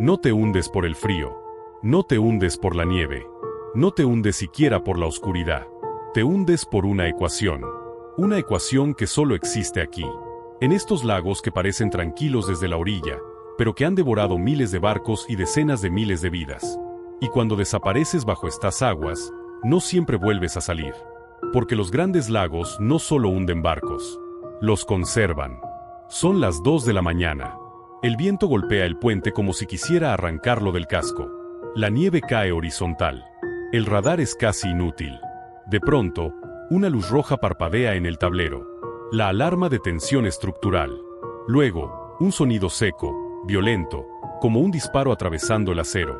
No te hundes por el frío. No te hundes por la nieve. No te hundes siquiera por la oscuridad. Te hundes por una ecuación. Una ecuación que solo existe aquí. En estos lagos que parecen tranquilos desde la orilla, pero que han devorado miles de barcos y decenas de miles de vidas. Y cuando desapareces bajo estas aguas, no siempre vuelves a salir. Porque los grandes lagos no solo hunden barcos, los conservan. Son las 2 de la mañana. El viento golpea el puente como si quisiera arrancarlo del casco. La nieve cae horizontal. El radar es casi inútil. De pronto, una luz roja parpadea en el tablero. La alarma de tensión estructural. Luego, un sonido seco, violento, como un disparo atravesando el acero.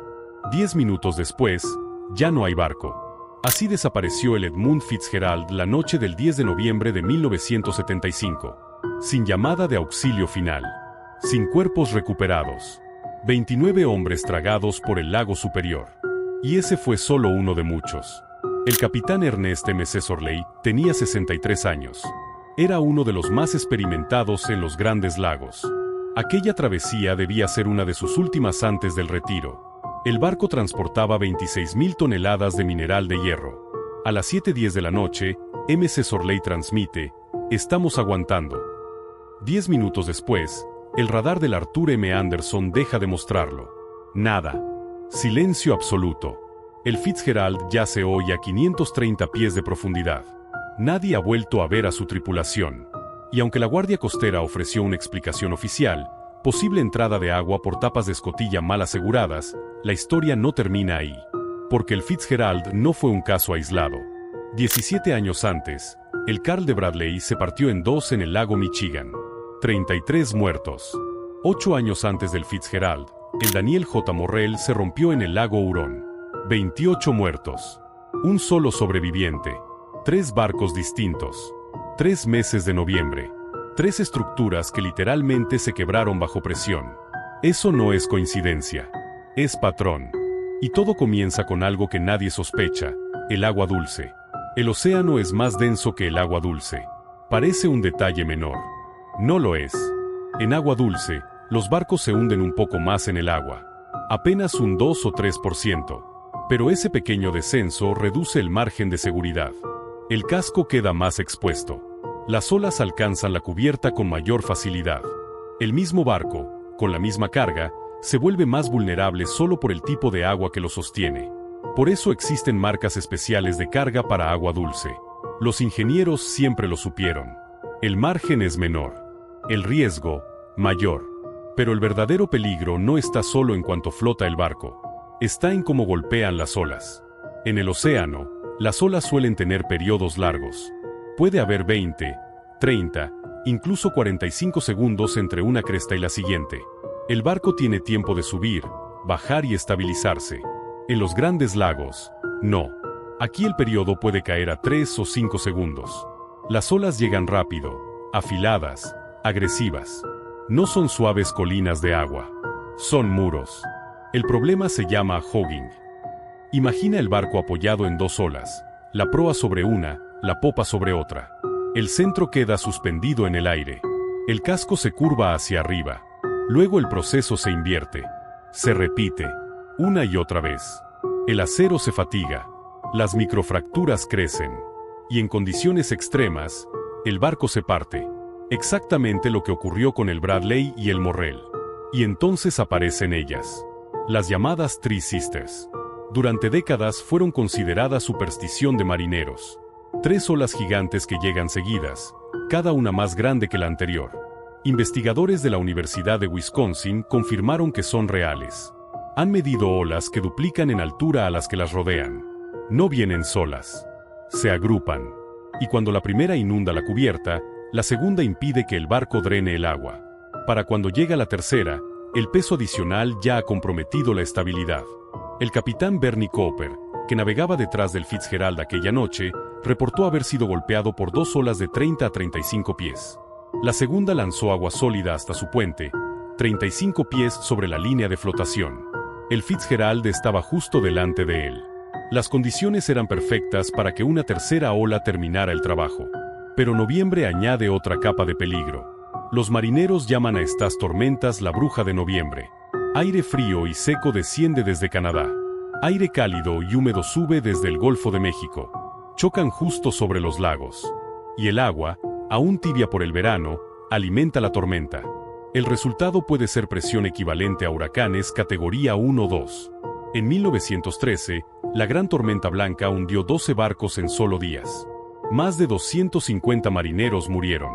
10 minutos después, ya no hay barco. Así desapareció el Edmund Fitzgerald la noche del 10 de noviembre de 1975. Sin llamada de auxilio final. Sin cuerpos recuperados. 29 hombres tragados por el lago superior. Y ese fue solo uno de muchos. El capitán Ernest M. C. Sorley tenía 63 años. Era uno de los más experimentados en los grandes lagos. Aquella travesía debía ser una de sus últimas antes del retiro. El barco transportaba 26.000 toneladas de mineral de hierro. A las 7:10 de la noche, M. C. Sorley transmite: "Estamos aguantando". 10 minutos después, el radar del Arthur M. Anderson deja de mostrarlo. Nada. Silencio absoluto. El Fitzgerald yace hoy a 530 pies de profundidad. Nadie ha vuelto a ver a su tripulación. Y aunque la Guardia Costera ofreció una explicación oficial, posible entrada de agua por tapas de escotilla mal aseguradas, la historia no termina ahí. Porque el Fitzgerald no fue un caso aislado. 17 años antes, el Carl de Bradley se partió en dos en el lago Michigan. 33 muertos. 8 años antes del Fitzgerald, el Daniel J. Morrell se rompió en el lago Hurón. 28 muertos. Un solo sobreviviente. 3 barcos distintos. 3 meses de noviembre. 3 estructuras que literalmente se quebraron bajo presión. Eso no es coincidencia. Es patrón. Y todo comienza con algo que nadie sospecha: el agua dulce. El océano es más denso que el agua dulce. Parece un detalle menor. No lo es. En agua dulce, los barcos se hunden un poco más en el agua. Apenas un 2 o 3%. Pero ese pequeño descenso reduce el margen de seguridad. El casco queda más expuesto. Las olas alcanzan la cubierta con mayor facilidad. El mismo barco, con la misma carga, se vuelve más vulnerable solo por el tipo de agua que lo sostiene. Por eso existen marcas especiales de carga para agua dulce. Los ingenieros siempre lo supieron. El margen es menor. El riesgo, mayor. Pero el verdadero peligro no está solo en cuanto flota el barco. Está en cómo golpean las olas. En el océano, las olas suelen tener periodos largos. Puede haber 20, 30, incluso 45 segundos entre una cresta y la siguiente. El barco tiene tiempo de subir, bajar y estabilizarse. En los grandes lagos, no. Aquí el periodo puede caer a 3 o 5 segundos. Las olas llegan rápido, afiladas, agresivas. No son suaves colinas de agua. Son muros. El problema se llama hogging. Imagina el barco apoyado en 2 olas, la proa sobre una, la popa sobre otra. El centro queda suspendido en el aire. El casco se curva hacia arriba. Luego el proceso se invierte. Se repite, una y otra vez. El acero se fatiga. Las microfracturas crecen. Y en condiciones extremas, el barco se parte. Exactamente lo que ocurrió con el Bradley y el Morrell. Y entonces aparecen ellas. Las llamadas Three Sisters. Durante décadas fueron consideradas superstición de marineros. 3 olas gigantes que llegan seguidas, cada una más grande que la anterior. Investigadores de la Universidad de Wisconsin confirmaron que son reales. Han medido olas que duplican en altura a las que las rodean. No vienen solas. Se agrupan. Y cuando la primera inunda la cubierta, la segunda impide que el barco drene el agua. Para cuando llega la tercera, el peso adicional ya ha comprometido la estabilidad. El capitán Bernie Cooper, que navegaba detrás del Fitzgerald aquella noche, reportó haber sido golpeado por 2 olas de 30 a 35 pies. La segunda lanzó agua sólida hasta su puente, 35 pies sobre la línea de flotación. El Fitzgerald estaba justo delante de él. Las condiciones eran perfectas para que una tercera ola terminara el trabajo. Pero noviembre añade otra capa de peligro. Los marineros llaman a estas tormentas la bruja de noviembre. Aire frío y seco desciende desde Canadá. Aire cálido y húmedo sube desde el Golfo de México. Chocan justo sobre los lagos. Y el agua, aún tibia por el verano, alimenta la tormenta. El resultado puede ser presión equivalente a huracanes categoría 1 o 2. En 1913, la Gran Tormenta Blanca hundió 12 barcos en solo días. Más de 250 marineros murieron.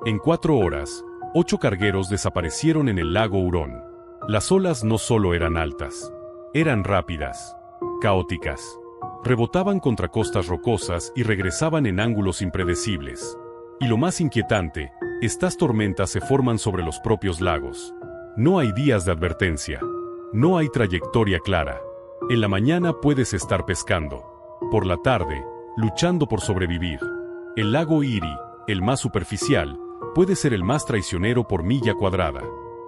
En 4 horas, 8 cargueros desaparecieron en el lago Hurón. Las olas no solo eran altas, eran rápidas, caóticas. Rebotaban contra costas rocosas y regresaban en ángulos impredecibles. Y lo más inquietante, estas tormentas se forman sobre los propios lagos. No hay días de advertencia. No hay trayectoria clara. En la mañana puedes estar pescando. Por la tarde, luchando por sobrevivir. El lago Erie, el más superficial, puede ser el más traicionero por milla cuadrada.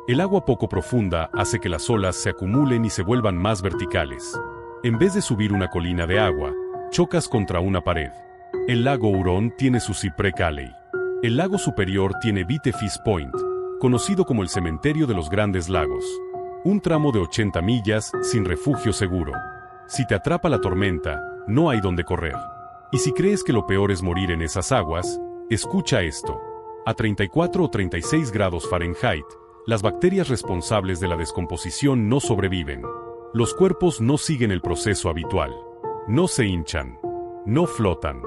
El agua poco profunda hace que las olas se acumulen y se vuelvan más verticales. En vez de subir una colina de agua, chocas contra una pared. El lago Hurón tiene su Cypress Alley. El lago superior tiene Vitefish Point, conocido como el cementerio de los grandes lagos. Un tramo de 80 millas sin refugio seguro. Si te atrapa la tormenta, no hay donde correr. Y si crees que lo peor es morir en esas aguas, escucha esto. A 34 o 36 grados Fahrenheit, las bacterias responsables de la descomposición no sobreviven. Los cuerpos no siguen el proceso habitual. No se hinchan. No flotan.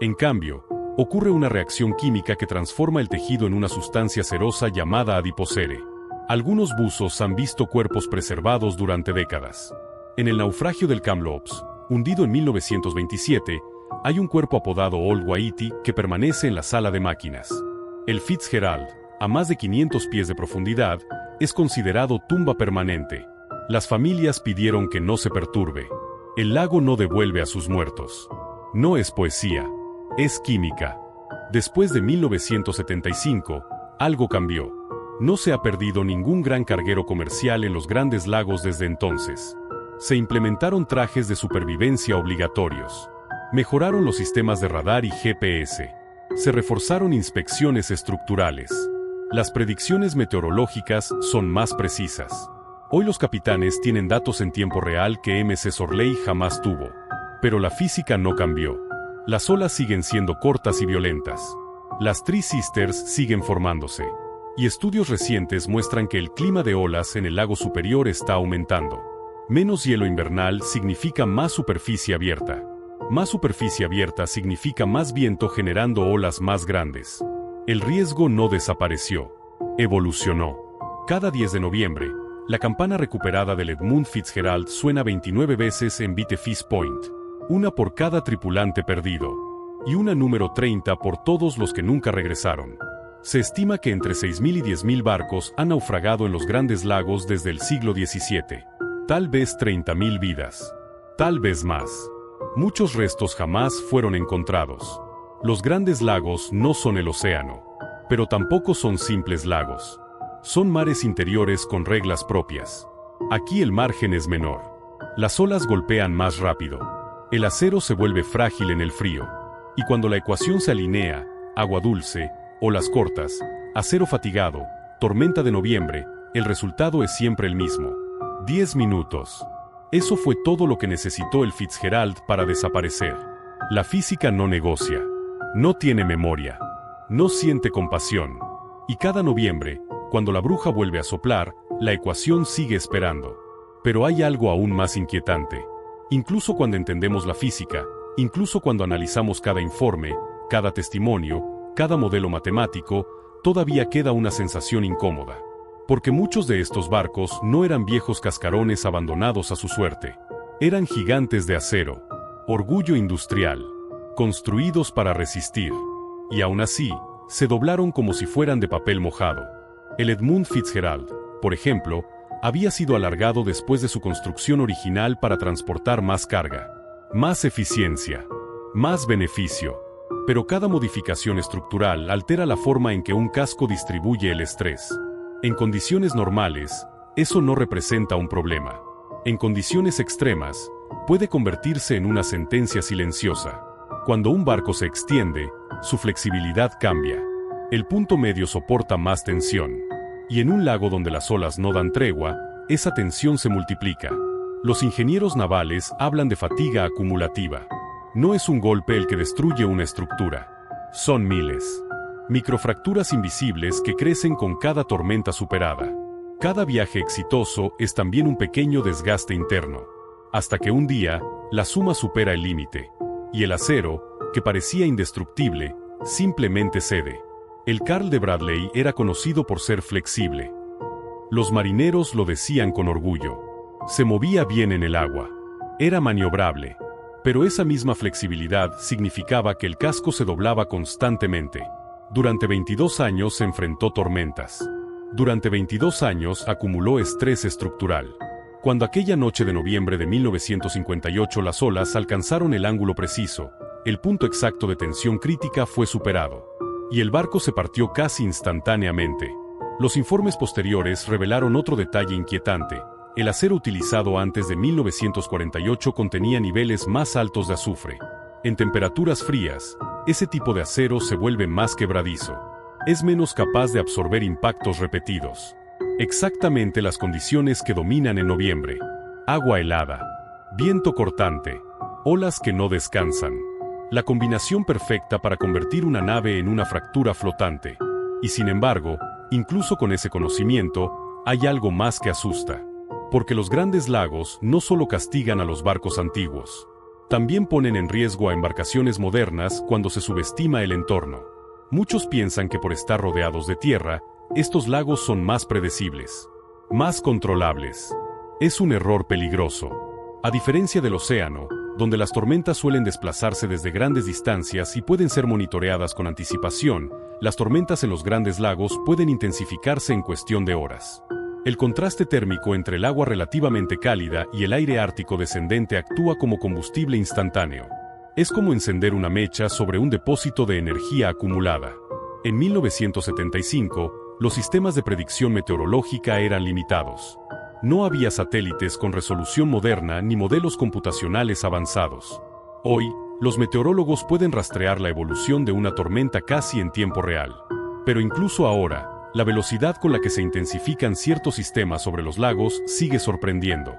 En cambio, ocurre una reacción química que transforma el tejido en una sustancia cerosa llamada adipocere. Algunos buzos han visto cuerpos preservados durante décadas. En el naufragio del Kamloops, hundido en 1927, hay un cuerpo apodado Old Waiheke que permanece en la sala de máquinas. El Fitzgerald, a más de 500 pies de profundidad, es considerado tumba permanente. Las familias pidieron que no se perturbe. El lago no devuelve a sus muertos. No es poesía, es química. Después de 1975, algo cambió. No se ha perdido ningún gran carguero comercial en los grandes lagos desde entonces. Se implementaron trajes de supervivencia obligatorios. Mejoraron los sistemas de radar y GPS. Se reforzaron inspecciones estructurales. Las predicciones meteorológicas son más precisas. Hoy los capitanes tienen datos en tiempo real que MC Sorley jamás tuvo. Pero la física no cambió. Las olas siguen siendo cortas y violentas. Las Three Sisters siguen formándose. Y estudios recientes muestran que el clima de olas en el lago superior está aumentando. Menos hielo invernal significa más superficie abierta. Más superficie abierta significa más viento generando olas más grandes. El riesgo no desapareció. Evolucionó. Cada 10 de noviembre, la campana recuperada del Edmund Fitzgerald suena 29 veces en Vitefish Point. Una por cada tripulante perdido. Y una número 30 por todos los que nunca regresaron. Se estima que entre 6.000 y 10.000 barcos han naufragado en los grandes lagos desde el siglo XVII. Tal vez 30.000 vidas. Tal vez más. Muchos restos jamás fueron encontrados. Los grandes lagos no son el océano. Pero tampoco son simples lagos. Son mares interiores con reglas propias. Aquí el margen es menor. Las olas golpean más rápido. El acero se vuelve frágil en el frío. Y cuando la ecuación se alinea, agua dulce, olas cortas, acero fatigado, tormenta de noviembre, el resultado es siempre el mismo. 10 minutos. Eso fue todo lo que necesitó el Fitzgerald para desaparecer. La física no negocia. No tiene memoria. No siente compasión. Y cada noviembre, cuando la bruja vuelve a soplar, la ecuación sigue esperando. Pero hay algo aún más inquietante. Incluso cuando entendemos la física, incluso cuando analizamos cada informe, cada testimonio, cada modelo matemático, todavía queda una sensación incómoda. Porque muchos de estos barcos no eran viejos cascarones abandonados a su suerte. Eran gigantes de acero, orgullo industrial, construidos para resistir. Y aún así, se doblaron como si fueran de papel mojado. El Edmund Fitzgerald, por ejemplo, había sido alargado después de su construcción original para transportar más carga, más eficiencia, más beneficio. Pero cada modificación estructural altera la forma en que un casco distribuye el estrés. En condiciones normales, eso no representa un problema. En condiciones extremas, puede convertirse en una sentencia silenciosa. Cuando un barco se extiende, su flexibilidad cambia. El punto medio soporta más tensión. Y en un lago donde las olas no dan tregua, esa tensión se multiplica. Los ingenieros navales hablan de fatiga acumulativa. No es un golpe el que destruye una estructura. Son miles. Microfracturas invisibles que crecen con cada tormenta superada. Cada viaje exitoso es también un pequeño desgaste interno. Hasta que un día, la suma supera el límite. Y el acero, que parecía indestructible, simplemente cede. El Carl de Bradley era conocido por ser flexible. Los marineros lo decían con orgullo. Se movía bien en el agua. Era maniobrable. Pero esa misma flexibilidad significaba que el casco se doblaba constantemente. Durante 22 años se enfrentó tormentas. Durante 22 años acumuló estrés estructural. Cuando aquella noche de noviembre de 1958 las olas alcanzaron el ángulo preciso, el punto exacto de tensión crítica fue superado. Y el barco se partió casi instantáneamente. Los informes posteriores revelaron otro detalle inquietante. El acero utilizado antes de 1948 contenía niveles más altos de azufre. En temperaturas frías, ese tipo de acero se vuelve más quebradizo. Es menos capaz de absorber impactos repetidos. Exactamente las condiciones que dominan en noviembre. Agua helada, viento cortante, olas que no descansan. La combinación perfecta para convertir una nave en una fractura flotante. Y sin embargo, incluso con ese conocimiento, hay algo más que asusta. Porque los grandes lagos no solo castigan a los barcos antiguos. También ponen en riesgo a embarcaciones modernas cuando se subestima el entorno. Muchos piensan que por estar rodeados de tierra, estos lagos son más predecibles, más controlables. Es un error peligroso. A diferencia del océano, donde las tormentas suelen desplazarse desde grandes distancias y pueden ser monitoreadas con anticipación, las tormentas en los grandes lagos pueden intensificarse en cuestión de horas. El contraste térmico entre el agua relativamente cálida y el aire ártico descendente actúa como combustible instantáneo. Es como encender una mecha sobre un depósito de energía acumulada. En 1975, los sistemas de predicción meteorológica eran limitados. No había satélites con resolución moderna ni modelos computacionales avanzados. Hoy, los meteorólogos pueden rastrear la evolución de una tormenta casi en tiempo real. Pero incluso ahora, la velocidad con la que se intensifican ciertos sistemas sobre los lagos sigue sorprendiendo.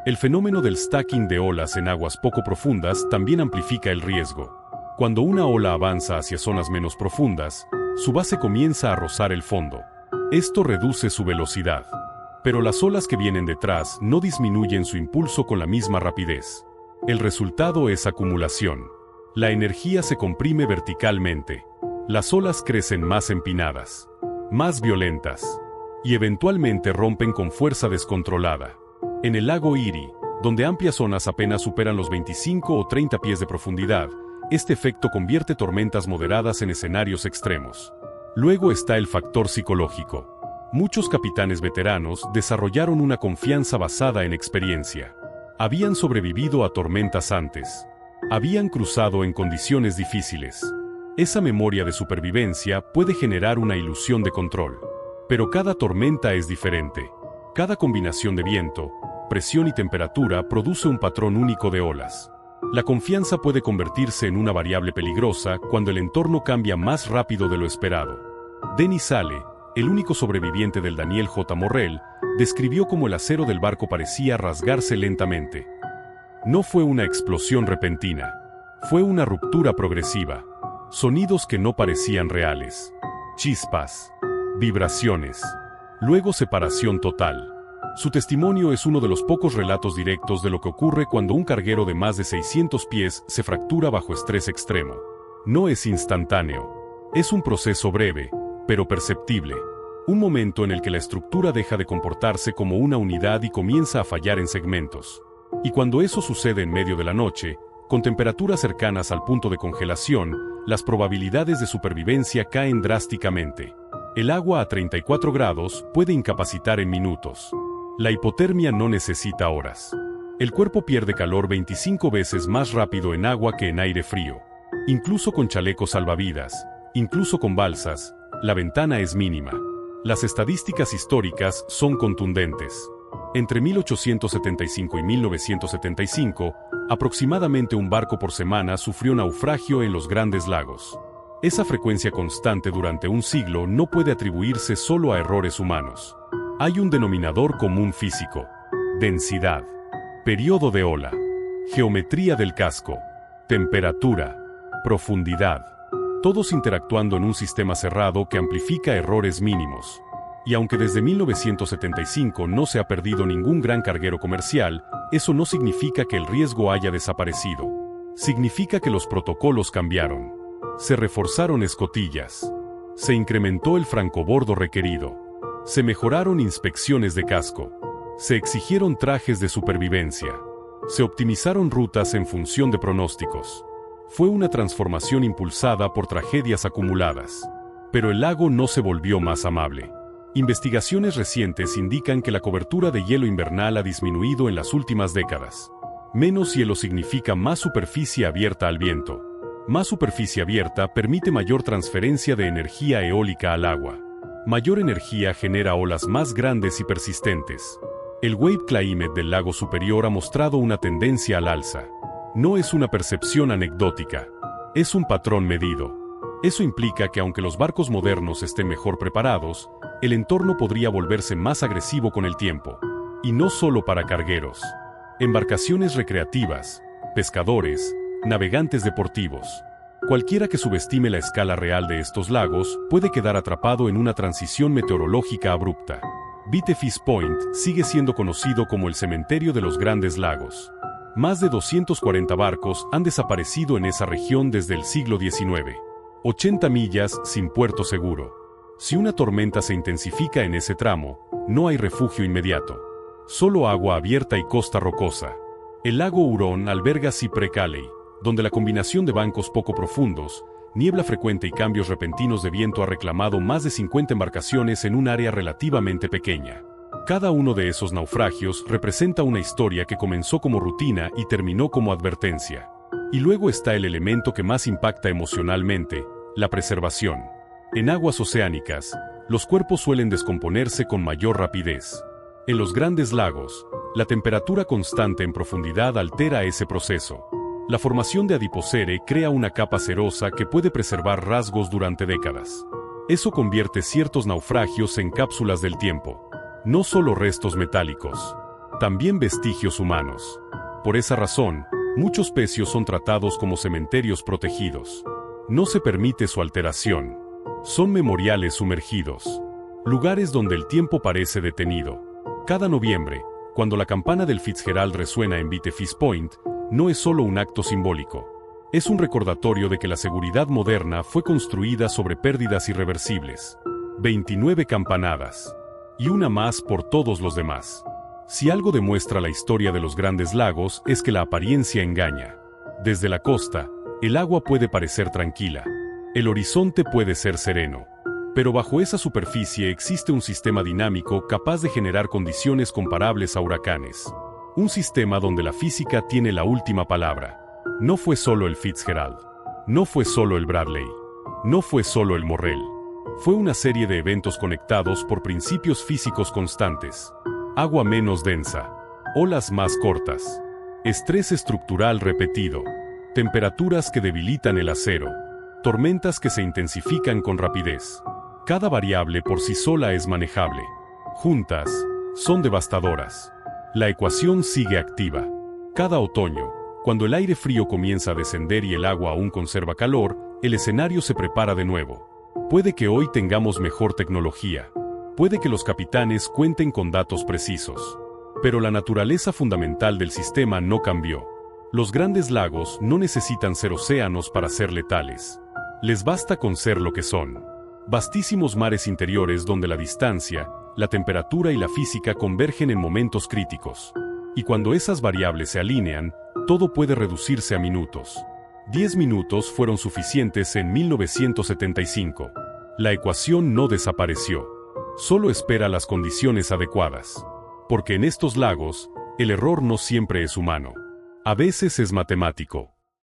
El fenómeno del stacking de olas en aguas poco profundas también amplifica el riesgo. Cuando una ola avanza hacia zonas menos profundas, su base comienza a rozar el fondo. Esto reduce su velocidad. Pero las olas que vienen detrás no disminuyen su impulso con la misma rapidez. El resultado es acumulación. La energía se comprime verticalmente. Las olas crecen más empinadas, más violentas, y eventualmente rompen con fuerza descontrolada. En el lago Erie, donde amplias zonas apenas superan los 25 o 30 pies de profundidad, este efecto convierte tormentas moderadas en escenarios extremos. Luego está el factor psicológico. Muchos capitanes veteranos desarrollaron una confianza basada en experiencia. Habían sobrevivido a tormentas antes. Habían cruzado en condiciones difíciles. Esa memoria de supervivencia puede generar una ilusión de control. Pero cada tormenta es diferente. Cada combinación de viento, presión y temperatura produce un patrón único de olas. La confianza puede convertirse en una variable peligrosa cuando el entorno cambia más rápido de lo esperado. Dennis Sale, el único sobreviviente del Daniel J. Morrell, describió cómo el acero del barco parecía rasgarse lentamente. No fue una explosión repentina. Fue una ruptura progresiva. Sonidos que no parecían reales. Chispas. Vibraciones. Luego separación total. Su testimonio es uno de los pocos relatos directos de lo que ocurre cuando un carguero de más de 600 pies se fractura bajo estrés extremo. No es instantáneo. Es un proceso breve, pero perceptible. Un momento en el que la estructura deja de comportarse como una unidad y comienza a fallar en segmentos. Y cuando eso sucede en medio de la noche, con temperaturas cercanas al punto de congelación, las probabilidades de supervivencia caen drásticamente. El agua a 34 grados puede incapacitar en minutos. La hipotermia no necesita horas. El cuerpo pierde calor 25 veces más rápido en agua que en aire frío. Incluso con chalecos salvavidas, incluso con balsas, la ventana es mínima. Las estadísticas históricas son contundentes. Entre 1875 y 1975, aproximadamente un barco por semana sufrió naufragio en los Grandes Lagos. Esa frecuencia constante durante un siglo no puede atribuirse solo a errores humanos. Hay un denominador común físico: densidad, periodo de ola, geometría del casco, temperatura, profundidad, todos interactuando en un sistema cerrado que amplifica errores mínimos. Y aunque desde 1975 no se ha perdido ningún gran carguero comercial, eso no significa que el riesgo haya desaparecido. Significa que los protocolos cambiaron. Se reforzaron escotillas. Se incrementó el francobordo requerido. Se mejoraron inspecciones de casco. Se exigieron trajes de supervivencia. Se optimizaron rutas en función de pronósticos. Fue una transformación impulsada por tragedias acumuladas. Pero el lago no se volvió más amable. Investigaciones recientes indican que la cobertura de hielo invernal ha disminuido en las últimas décadas. Menos hielo significa más superficie abierta al viento. Más superficie abierta permite mayor transferencia de energía eólica al agua. Mayor energía genera olas más grandes y persistentes. El wave climate del lago superior ha mostrado una tendencia al alza. No es una percepción anecdótica. Es un patrón medido. Eso implica que aunque los barcos modernos estén mejor preparados, el entorno podría volverse más agresivo con el tiempo. Y no solo para cargueros. Embarcaciones recreativas, pescadores, navegantes deportivos. Cualquiera que subestime la escala real de estos lagos puede quedar atrapado en una transición meteorológica abrupta. Blythe Point sigue siendo conocido como el cementerio de los grandes lagos. Más de 240 barcos han desaparecido en esa región desde el siglo XIX. 80 millas sin puerto seguro. Si una tormenta se intensifica en ese tramo, no hay refugio inmediato. Solo agua abierta y costa rocosa. El lago Hurón alberga Cypress Calley, donde la combinación de bancos poco profundos, niebla frecuente y cambios repentinos de viento ha reclamado más de 50 embarcaciones en un área relativamente pequeña. Cada uno de esos naufragios representa una historia que comenzó como rutina y terminó como advertencia. Y luego está el elemento que más impacta emocionalmente: la preservación. En aguas oceánicas, los cuerpos suelen descomponerse con mayor rapidez. En los grandes lagos, la temperatura constante en profundidad altera ese proceso. La formación de adipocere crea una capa cerosa que puede preservar rasgos durante décadas. Eso convierte ciertos naufragios en cápsulas del tiempo. No solo restos metálicos, también vestigios humanos. Por esa razón, muchos pecios son tratados como cementerios protegidos. No se permite su alteración. Son memoriales sumergidos. Lugares donde el tiempo parece detenido. Cada noviembre, cuando la campana del Fitzgerald resuena en Blythe Point, no es solo un acto simbólico. Es un recordatorio de que la seguridad moderna fue construida sobre pérdidas irreversibles. 29 campanadas. Y una más por todos los demás. Si algo demuestra la historia de los grandes lagos es que la apariencia engaña. Desde la costa, el agua puede parecer tranquila. El horizonte puede ser sereno. Pero bajo esa superficie existe un sistema dinámico capaz de generar condiciones comparables a huracanes. Un sistema donde la física tiene la última palabra. No fue solo el Fitzgerald. No fue solo el Bradley. No fue solo el Morrell. Fue una serie de eventos conectados por principios físicos constantes. Agua menos densa. Olas más cortas. Estrés estructural repetido. Temperaturas que debilitan el acero. Tormentas que se intensifican con rapidez. Cada variable por sí sola es manejable. Juntas, son devastadoras. La ecuación sigue activa. Cada otoño, cuando el aire frío comienza a descender y el agua aún conserva calor, el escenario se prepara de nuevo. Puede que hoy tengamos mejor tecnología. Puede que los capitanes cuenten con datos precisos. Pero la naturaleza fundamental del sistema no cambió. Los grandes lagos no necesitan ser océanos para ser letales. Les basta con ser lo que son. Vastísimos mares interiores donde la distancia, la temperatura y la física convergen en momentos críticos. Y cuando esas variables se alinean, todo puede reducirse a minutos. 10 minutos fueron suficientes en 1975. La ecuación no desapareció. Solo espera las condiciones adecuadas. Porque en estos lagos, el error no siempre es humano. A veces es matemático.